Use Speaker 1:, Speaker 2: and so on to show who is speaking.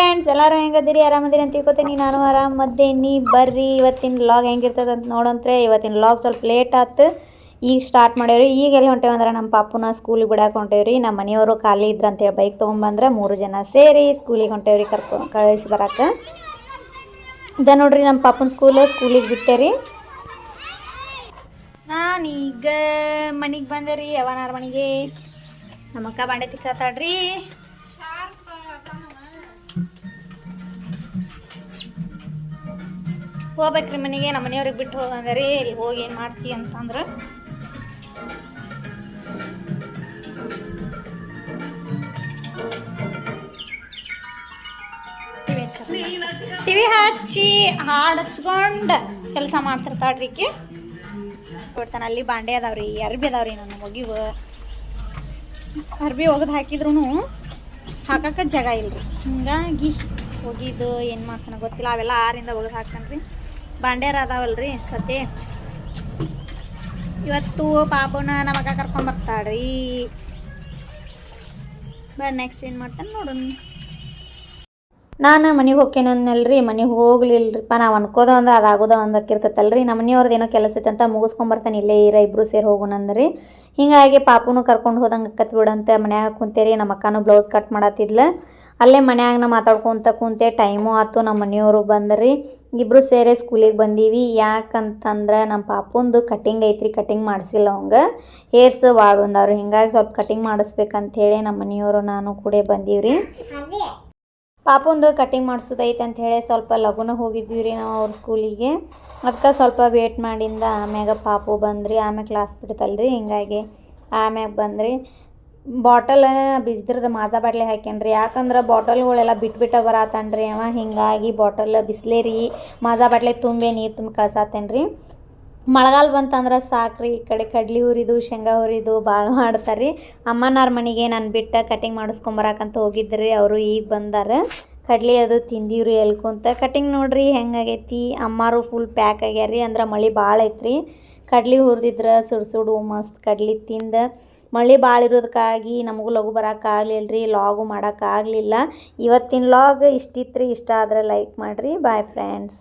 Speaker 1: Friends ಎಲ್ಲರೂ ಹೆಂಗದಿರಿ ಆರಾಮದಿರಿ ಅಂತ ತಿಳ್ಕೊತೀನಿ. ನಾನು ಆರಾಮದ್ದೇನಿ. ಬರ್ರಿ ಇವತ್ತಿನ ವ್ಲಾಗ್ ಹೆಂಗಿರ್ತದೆ ಅಂತ ನೋಡಂತ್ರೆ. ಇವತ್ತಿನ ವ್ಲಾಗ್ ಸ್ವಲ್ಪ ಲೇಟ್ ಆಯ್ತು, ಈಗ ಸ್ಟಾರ್ಟ್ ಮಾಡೇವ್ರಿ. ಈಗ ಎಲ್ಲಿ ಹೊಂಟೇವೆ ಅಂದ್ರೆ ನಮ್ಮ ಪಾಪುನ ಸ್ಕೂಲಿಗೆ ಬಿಡಾಕೆ ಹೊಂಟೇವ್ರಿ. ನಮ್ಮ ಮನೆಯವರು ಖಾಲಿ ಇದ್ರು ಅಂತೇಳಿ ಬೈಕ್ ತೊಗೊಂಬಂದ್ರೆ 3 ಜನ ಸೇರಿ ಸ್ಕೂಲಿಗೆ ಹೊಂಟೇವ್ರಿ ಕಳಿಸಿ ಬರಕ್ಕೆ. ಇದ ನೋಡ್ರಿ ನಮ್ಮ ಪಾಪುನ ಸ್ಕೂಲಿಗೆ ಬಿಟ್ಟೇರಿ. ನಾನೀಗ ಮನೆಗೆ ಬಂದೆ ರೀ. ಅವನಾರ ಮನೆಗೆ ನಮ್ಮಕ್ಕ ಬಾಂಡೆ ತಿಕ್ಕತ್ತಾಡ್ರಿ. ಹೋಗ್ಬೇಕ್ರಿ ಮನೆಗೆ. ನಮ್ಮ ಮನೆಯವ್ರಿಗೆ ಬಿಟ್ಟು ಹೋಗಂದ್ರಿ. ಇಲ್ಲಿ ಹೋಗಿ ಏನು ಮಾಡ್ತಿ ಅಂತಂದ್ರೆ ಟಿವಿ ಹಚ್ಚಿ ಹಾಡು ಹಚ್ಕೊಂಡು ಕೆಲಸ ಮಾಡ್ತಿರ್ತಾಳ್ರಿಕಿ. ಕೊಡ್ತಾನೆ. ಅಲ್ಲಿ ಬಾಂಡೆ ಅದಾವ್ರಿ, ಅರ್ಬಿ ಅದಾವ್ರಿ. ನನ್ನ ಒಗಿವು ಅರ್ಬಿ ಒಗದು ಹಾಕಿದ್ರು ಹಾಕಕ್ಕೆ ಜಾಗ ಇಲ್ರಿ. ಹಿಂಗಾಗಿ ಒಗಿದು ಏನು ಮಾಡ್ತಾನೆ ಗೊತ್ತಿಲ್ಲ. ಅವೆಲ್ಲ 6ರಿಂದ ಒಗದು ಹಾಕ್ತಾನ್ರಿ. ಬಾಂಡ್ಯಾರ ಅದಾವಲ್ರಿ ಸತಿ. ಇವತ್ತು ಪಾಪುನ ನಮಗ ಕರ್ಕೊಂಬರ್ತಾಳ್ರಿ. ನೆಕ್ಸ್ಟ್ ಏನು ಮಾಡ್ತಾನೆ ನೋಡೋಣ. ನಾನು ಮನೆಗೆ ಹೋಗ್ಕೇನಲ್ರಿ. ಮನೆಗೆ ಹೋಗ್ಲಿಲ್ರಿಪ್ಪ. ನಾವು ಅನ್ಕೋದ ಒಂದು ಅದಾಗೋದ ಒಂದಕ್ಕಿರ್ತೈತಲ್ರಿ. ನಮ್ಮ ಮನೆಯವ್ರದ್ದು ಏನೋ ಕೆಲಸ ಐತೆ ಅಂತ ಮುಗಿಸ್ಕೊಂಬರ್ತಾನೆ. ಇಲ್ಲೇ ಇಬ್ಬರು ಸೇರಿ ಹೋಗೋಣ ಅಂದ್ರಿ. ಹಿಂಗಾಗಿ ಪಾಪುನು ಕರ್ಕೊಂಡು ಹೋದಂಗೆ ಅಕ್ಕತ್ ಬಿಡಂತೆ ಮನ್ಯಾಗ ಕುಂತೇರಿ. ನಮ್ಮ ಅಕ್ಕನೂ ಬ್ಲೌಸ್ ಕಟ್ ಮಾಡತ್ತಿದ್ಲ. ಅಲ್ಲೇ ಮನ್ಯಾಗ ಮಾತಾಡ್ಕೊತ ಕುಂತೆ. ಟೈಮು ಆಯ್ತು. ನಮ್ಮ ಮನೆಯವರು ಬಂದ್ರಿ. ಇಬ್ಬರು ಸೇರಿ ಸ್ಕೂಲಿಗೆ ಬಂದೀವಿ. ಯಾಕಂತಂದ್ರೆ ನಮ್ಮ ಪಾಪುಂದು ಕಟಿಂಗ್ ಐತ್ರಿ. ಕಟಿಂಗ್ ಮಾಡಿಸಿಲ್ಲ ಅವಂಗೆ. ಹೇರ್ಸ್ ಭಾಳ ಬಂದವ್ರಿ. ಹಿಂಗಾಗಿ ಸ್ವಲ್ಪ ಕಟಿಂಗ್ ಮಾಡಿಸ್ಬೇಕಂತೇಳಿ ನಮ್ಮ ಮನೆಯವರು ನಾನು ಕೂಡ ಬಂದೀವ್ರಿ. ಪಾಪುಂದು ಕಟಿಂಗ್ ಮಾಡಿಸೋದೈತೆ ಅಂಥೇಳಿ ಸ್ವಲ್ಪ ಲಘುನ ಹೋಗಿದ್ವಿ ರೀ ನಾವು ಅವ್ರ ಸ್ಕೂಲಿಗೆ. ಅದಕ್ಕೆ ಸ್ವಲ್ಪ ವೇಟ್ ಮಾಡಿಂದ ಆಮ್ಯಾಗ ಪಾಪು ಬಂದ್ರಿ. ಆಮ್ಯಾಗ ಕ್ಲಾಸ್ ಬಿಡ್ತಲ್ರಿ. ಹಿಂಗಾಗಿ ಆಮ್ಯಾಗ ಬಂದ್ರಿ. ಬಾಟಲ್ ಬಿಸ್ದ್ರದ ಮಾಜಾ ಬಾಟ್ಲಿ ಹಾಕ್ಯಾನ್ರಿ. ಯಾಕಂದ್ರೆ ಬಾಟಲ್ಗಳೆಲ್ಲ ಬಿಟ್ಬಿಟ್ಟ ಬರತ್ತಾನ್ರಿ ಅವ. ಹಿಂಗಾಗಿ ಬಾಟಲ್ ಬಿಸ್ಲೇರಿ ಮಾಜಾ ಬಾಟ್ಲಿ ತುಂಬಿ ನೀರು ತುಂಬಿ ಕಳ್ಸಾತೇನ್ರಿ. ಮಳೆಗಾಲ ಬಂತಂದ್ರೆ ಸಾಕ್ರಿ. ಈ ಕಡೆ ಕಡ್ಲಿ ಹುರಿದು ಶೇಂಗಾ ಹುರಿದು ಭಾಳ ಮಾಡ್ತಾರೆ. ಅಮ್ಮನಾರ ಮನೆಗೆ ನಾನು ಬಿಟ್ಟು ಕಟಿಂಗ್ ಮಾಡಿಸ್ಕೊಂಬರಕಂತ ಹೋಗಿದ್ರಿ. ಅವರು ಈಗ ಬಂದಾರ. ಕಡ್ಲಿ ಅದು ತಿಂದೀವ್ರಿ ಎಲ್ಕೊಂತ. ಕಟಿಂಗ್ ನೋಡ್ರಿ ಹೆಂಗಾಗೈತಿ. ಅಮ್ಮಾರು ಫುಲ್ ಪ್ಯಾಕ್ ಆಗ್ಯಾರ್ರಿ. ಅಂದ್ರೆ ಮಳೆ ಭಾಳ ಐತ್ರಿ. ಕಡ್ಲಿ ಹುರಿದಿದ್ರೆ ಸುಡು ಮಸ್ತ್ ಕಡ್ಲಿ ತಿಂದು. ಮಳೆ ಭಾಳ ಇರೋದಕ್ಕಾಗಿ ನಮಗೂ ಲಘು ಬರೋಕ್ಕಾಗಲಿಲ್ಲ ರೀ. ಲಾಗು ಮಾಡೋಕ್ಕಾಗಲಿಲ್ಲ. ಇವತ್ತಿನ ಲಾಗ್ ಇಷ್ಟಿತ್ತು ರೀ. ಇಷ್ಟ ಆದರೆ ಲೈಕ್ ಮಾಡಿರಿ. Bye friends.